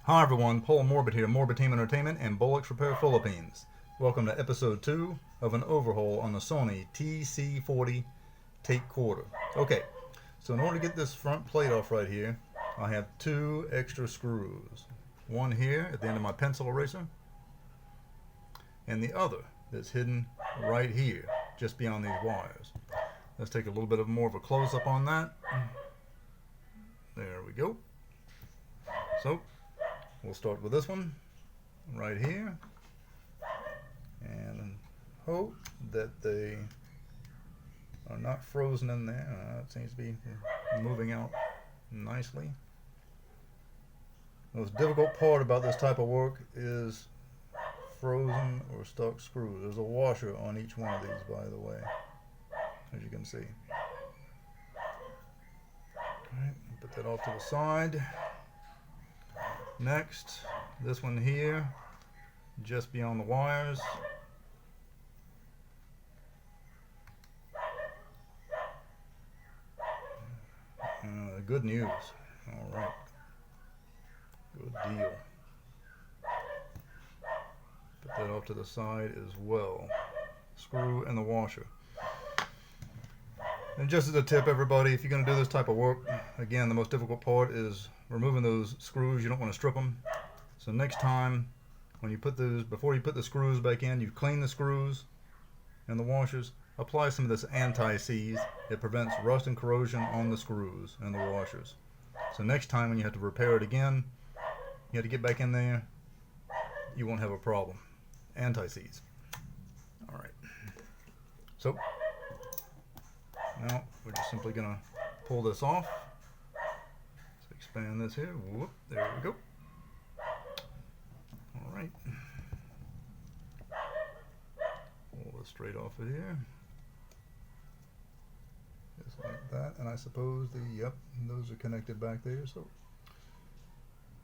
Hi everyone, Paul Morbid here, Morbid Team Entertainment and Bolex Repair Philippines. Welcome to episode 2 of an overhaul on the Sony TC-40 tape quarter. Okay, so in order to get this front plate off right here, I have 2 extra screws. One here at the end of my pencil eraser, and the other that's hidden right here, just beyond these wires. Let's take a little bit more of a close-up on that. There we go. So, we'll start with this one right here and hope that they are not frozen in there. It seems to be moving out nicely. The most difficult part about this type of work is frozen or stuck screws. There's a washer on each one of these, by the way, as you can see. Alright, put that off to the side. Next, this one here, just beyond the wires. Good news. All right. Good deal. Put that off to the side as well. Screw and the washer. And just as a tip, everybody, if you're going to do this type of work, again, the most difficult part is removing those screws. You don't want to strip them. So next time, when you put those, before you put the screws back in, you clean the screws and the washers. Apply some of this anti-seize. It prevents rust and corrosion on the screws and the washers. So next time when you have to repair it again, you have to get back in there, you won't have a problem. Anti-seize. All right. So now we're just simply going to pull this off. So expand this here. Whoop, there we go. All right. Pull this straight off of here. Just like that. And I suppose those are connected back there. So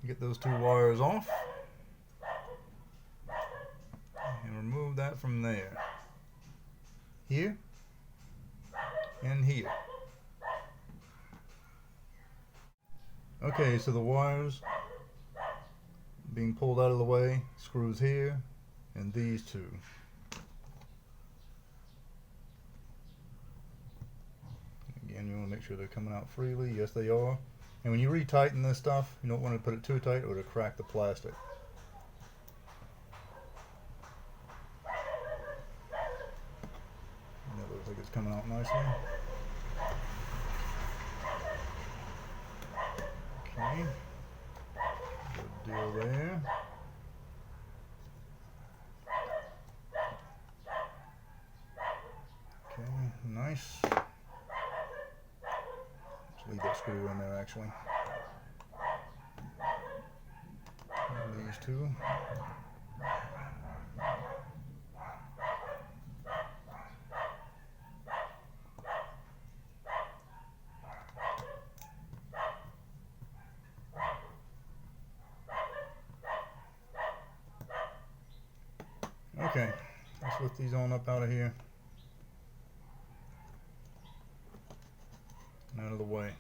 get those 2 wires off and remove that from there. Here and here. Okay, so the wires being pulled out of the way, screws here and these 2. Again, you want to make sure they're coming out freely. Yes, they are. And when you retighten this stuff, you don't want to put it too tight or to crack the plastic. That looks like it's coming out nicely. Okay, good deal there. Okay, nice. Let's leave that screw in there actually. And these 2. Okay, let's lift these on up out of here and out of the way.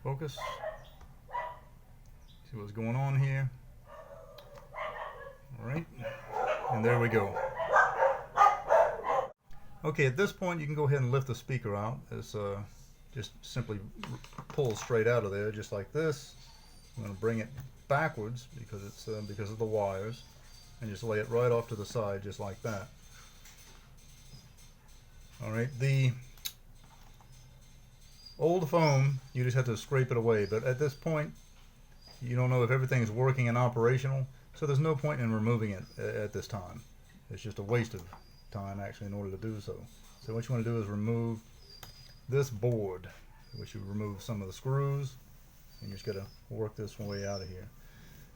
Focus. See what's going on here. All right, and there we go. Okay, at this point you can go ahead and lift the speaker out. It's just simply pull straight out of there, just like this. I'm going to bring it backwards because it's because of the wires, and just lay it right off to the side, just like that. All right, the old foam, you just have to scrape it away, but at this point you don't know if everything is working and operational, so there's no point in removing it at this time. It's just a waste of time actually in order to do so. So what you want to do is remove this board, which you remove some of the screws, and you just got to work this way out of here.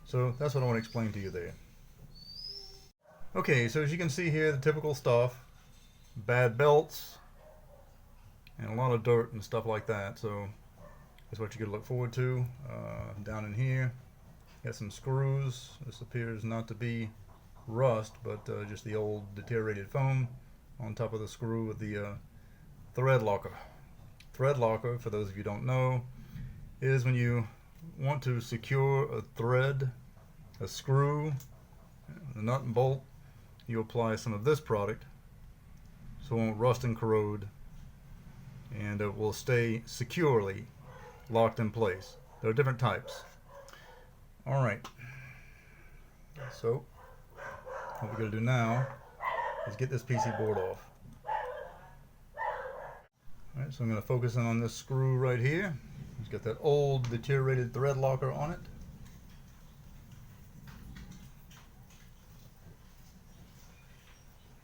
So that's what I want to explain to you there. Okay, so as you can see here, the typical stuff, bad belts, and a lot of dirt and stuff like that. So that's what you got to look forward to. Down in here, got some screws. This appears not to be rust, but just the old deteriorated foam on top of the screw with the thread locker. Thread locker, for those of you who don't know, is when you want to secure a thread, a screw, the nut and bolt, you apply some of this product so it won't rust and corrode, and it will stay securely locked in place. There are different types. Alright, so what we're going to do now is get this PC board off. Alright, so I'm going to focus in on this screw right here. It's got that old deteriorated thread locker on it.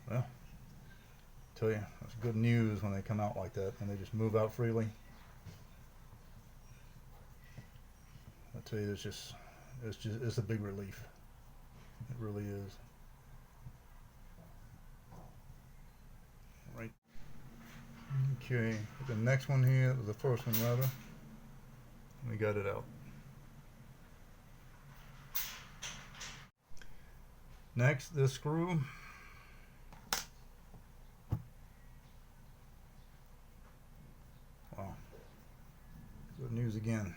Well, I tell you, that's good news when they come out like that and they just move out freely. I tell you, it's a big relief. It really is. Right. Okay, the next one here, the first one rather. We got it out. Next, this screw. Wow. Good news again.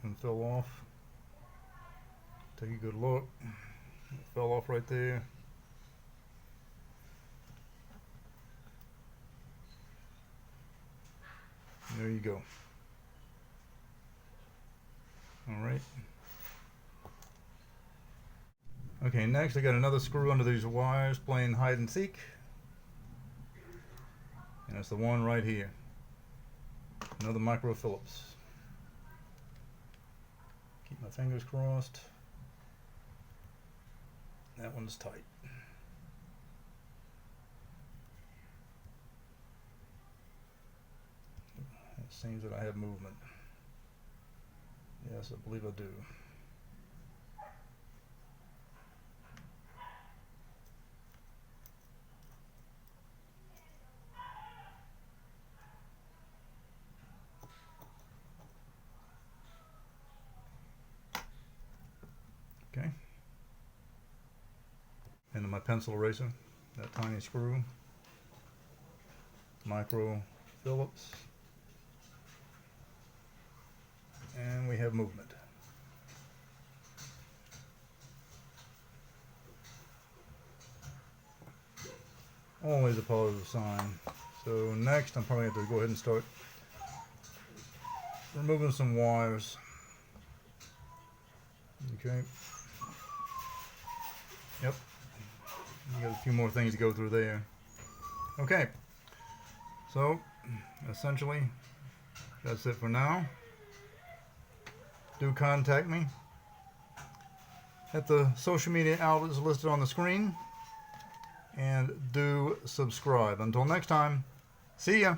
And fell off. Take a good look. It fell off right there. There you go. Alright. Okay, next I got another screw under these wires playing hide and seek. And it's the one right here. Another micro Phillips. Keep my fingers crossed. That one's tight. It seems that I have movement. Yes, I believe I do. Okay. And then my pencil eraser, that tiny screw, micro Phillips, and we have movement. Always a positive sign. So next I'm probably going to have to go ahead and start removing some wires. Okay. Yep. You got a few more things to go through there. Okay. So, essentially, that's it for now. Do contact me at the social media outlets listed on the screen. And do subscribe. Until next time, see ya.